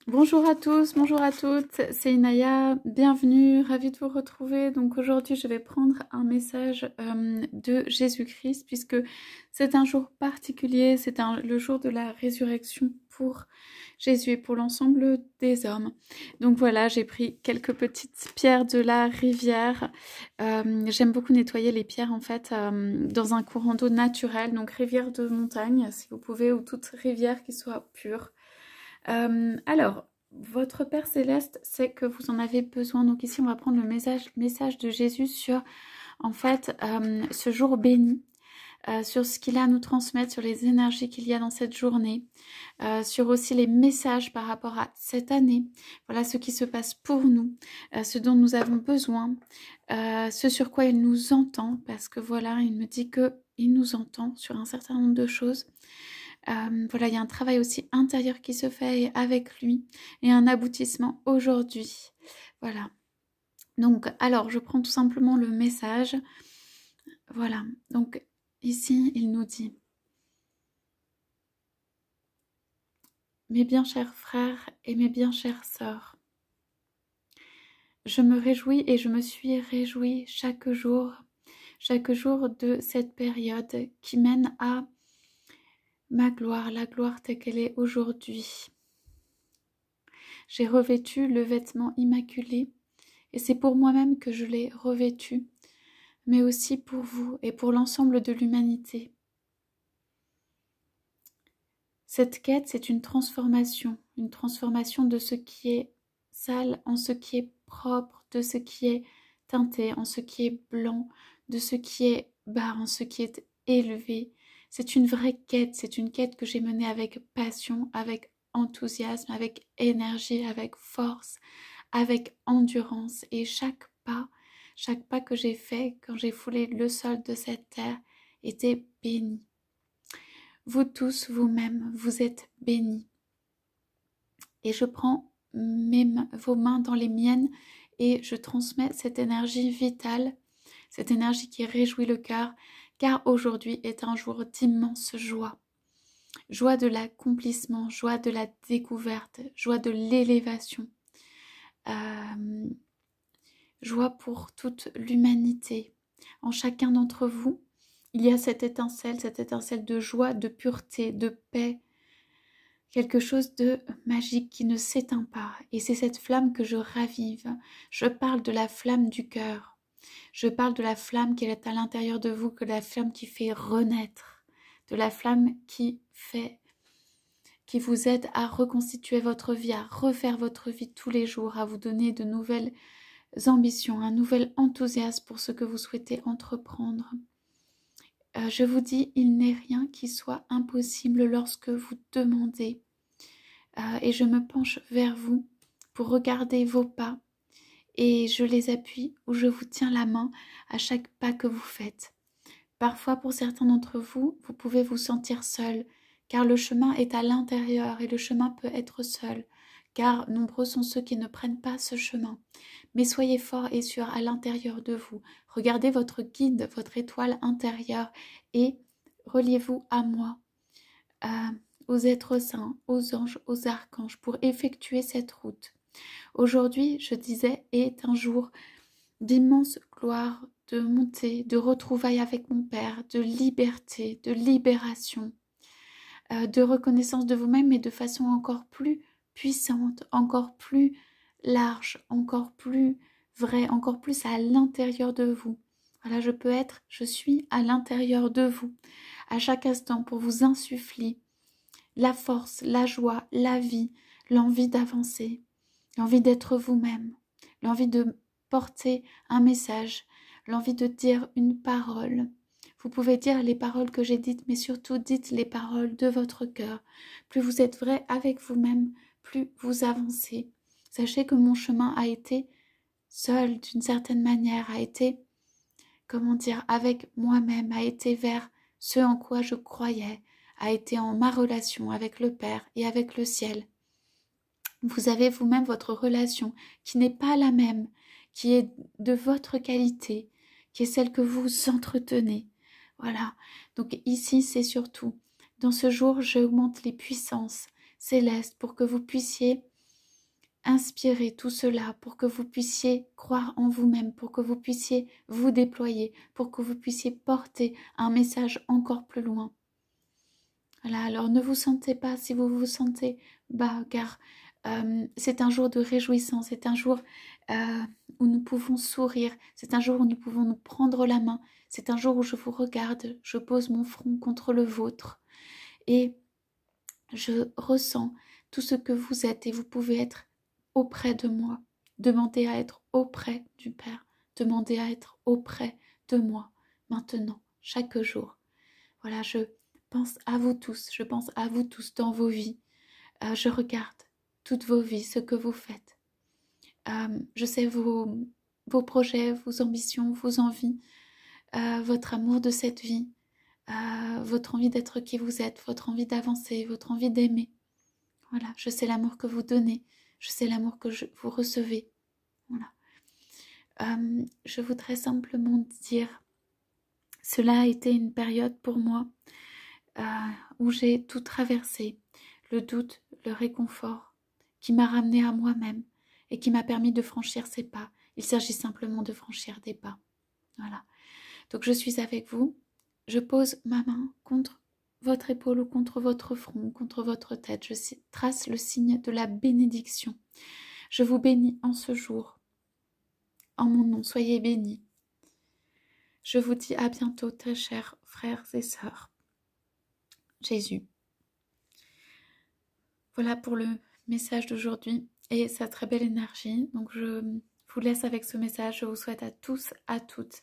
Bonjour à tous, bonjour à toutes, c'est Inaya, bienvenue, ravie de vous retrouver. Donc aujourd'hui je vais prendre un message de Jésus-Christ puisque c'est un jour particulier, c'est le jour de la résurrection pour Jésus et pour l'ensemble des hommes. Donc voilà, j'ai pris quelques petites pierres de la rivière. J'aime beaucoup nettoyer les pierres en fait dans un courant d'eau naturel, donc rivière de montagne si vous pouvez, ou toute rivière qui soit pure. Alors, votre Père Céleste sait que vous en avez besoin. Donc ici, on va prendre le message de Jésus sur, en fait, ce jour béni, sur ce qu'il a à nous transmettre, sur les énergies qu'il y a dans cette journée, sur aussi les messages par rapport à cette année. Voilà ce qui se passe pour nous, ce dont nous avons besoin, ce sur quoi il nous entend, parce que voilà, il me dit qu'il nous entend sur un certain nombre de choses. Voilà, il y a un travail aussi intérieur qui se fait avec lui et un aboutissement aujourd'hui. Voilà. Donc, alors, je prends tout simplement le message. Voilà. Donc, ici, il nous dit: mes bien chers frères et mes bien chères sœurs, je me réjouis et je me suis réjouie chaque jour de cette période qui mène à ma gloire, la gloire telle qu'elle est aujourd'hui. J'ai revêtu le vêtement immaculé et c'est pour moi-même que je l'ai revêtu, mais aussi pour vous et pour l'ensemble de l'humanité. Cette quête, c'est une transformation de ce qui est sale en ce qui est propre, de ce qui est teinté en ce qui est blanc, de ce qui est bas en ce qui est élevé. C'est une vraie quête, c'est une quête que j'ai menée avec passion, avec enthousiasme, avec énergie, avec force, avec endurance. Et chaque pas que j'ai fait quand j'ai foulé le sol de cette terre était béni. Vous tous, vous-même, vous êtes bénis. Et je prends vos mains dans les miennes et je transmets cette énergie vitale, cette énergie qui réjouit le cœur, car aujourd'hui est un jour d'immense joie. Joie de l'accomplissement, joie de la découverte, joie de l'élévation. Joie pour toute l'humanité. En chacun d'entre vous, il y a cette étincelle de joie, de pureté, de paix, quelque chose de magique qui ne s'éteint pas. Et c'est cette flamme que je ravive. Je parle de la flamme du cœur. Je parle de la flamme qui est à l'intérieur de vous, que la flamme qui fait renaître, de la flamme qui vous aide à reconstituer votre vie, à refaire votre vie tous les jours, à vous donner de nouvelles ambitions, un nouvel enthousiasme pour ce que vous souhaitez entreprendre. Je vous dis, il n'est rien qui soit impossible lorsque vous demandez. Et je me penche vers vous pour regarder vos pas et je les appuie ou je vous tiens la main à chaque pas que vous faites. Parfois, pour certains d'entre vous, vous pouvez vous sentir seul, car le chemin est à l'intérieur et le chemin peut être seul, car nombreux sont ceux qui ne prennent pas ce chemin. Mais soyez forts et sûrs à l'intérieur de vous. Regardez votre guide, votre étoile intérieure et reliez-vous à moi, aux êtres saints, aux anges, aux archanges pour effectuer cette route. Aujourd'hui, je disais, est un jour d'immense gloire, de montée, de retrouvailles avec mon Père, de liberté, de libération, de reconnaissance de vous-même, mais de façon encore plus puissante, encore plus large, encore plus vraie, encore plus à l'intérieur de vous. Voilà, je suis à l'intérieur de vous, à chaque instant pour vous insuffler la force, la joie, la vie, l'envie d'avancer, l'envie d'être vous-même, l'envie de porter un message, l'envie de dire une parole. Vous pouvez dire les paroles que j'ai dites, mais surtout dites les paroles de votre cœur. Plus vous êtes vrai avec vous-même, plus vous avancez. Sachez que mon chemin a été seul d'une certaine manière, a été, comment dire, avec moi-même, a été vers ce en quoi je croyais, a été en ma relation avec le Père et avec le ciel. Vous avez vous-même votre relation qui n'est pas la même, qui est de votre qualité, qui est celle que vous entretenez. Voilà. Donc ici, c'est surtout, dans ce jour, j'augmente les puissances célestes pour que vous puissiez inspirer tout cela pour que vous puissiez croire en vous-même, pour que vous puissiez vous déployer, pour que vous puissiez porter un message encore plus loin. Voilà, alors ne vous sentez pas si vous vous sentez bas, car c'est un jour de réjouissance, c'est un jour où nous pouvons sourire, c'est un jour où nous pouvons nous prendre la main, c'est un jour où je vous regarde, je pose mon front contre le vôtre et je ressens tout ce que vous êtes et vous pouvez être auprès de moi. Demandez à être auprès du Père, demandez à être auprès de moi, maintenant, chaque jour. Voilà, je pense à vous tous, je pense à vous tous dans vos vies. Je regarde toutes vos vies, ce que vous faites. Je sais vos projets, vos ambitions, vos envies, votre amour de cette vie, votre envie d'être qui vous êtes, votre envie d'avancer, votre envie d'aimer. Voilà, je sais l'amour que vous donnez, je sais l'amour que vous recevez. Voilà. Je voudrais simplement dire, cela a été une période pour moi où j'ai tout traversé, le doute, le réconfort, qui m'a ramené à moi-même et qui m'a permis de franchir ces pas. Il s'agit simplement de franchir des pas. Voilà. Donc je suis avec vous, je pose ma main contre votre épaule ou contre votre front, contre votre tête. Je trace le signe de la bénédiction. Je vous bénis en ce jour. En mon nom, soyez bénis. Je vous dis à bientôt, très chers frères et sœurs. Jésus. Voilà pour le message d'aujourd'hui et sa très belle énergie. Donc je vous laisse avec ce message. Je vous souhaite à tous, à toutes,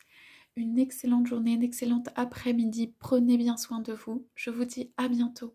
une excellente journée, une excellente après-midi. Prenez bien soin de vous. Je vous dis à bientôt.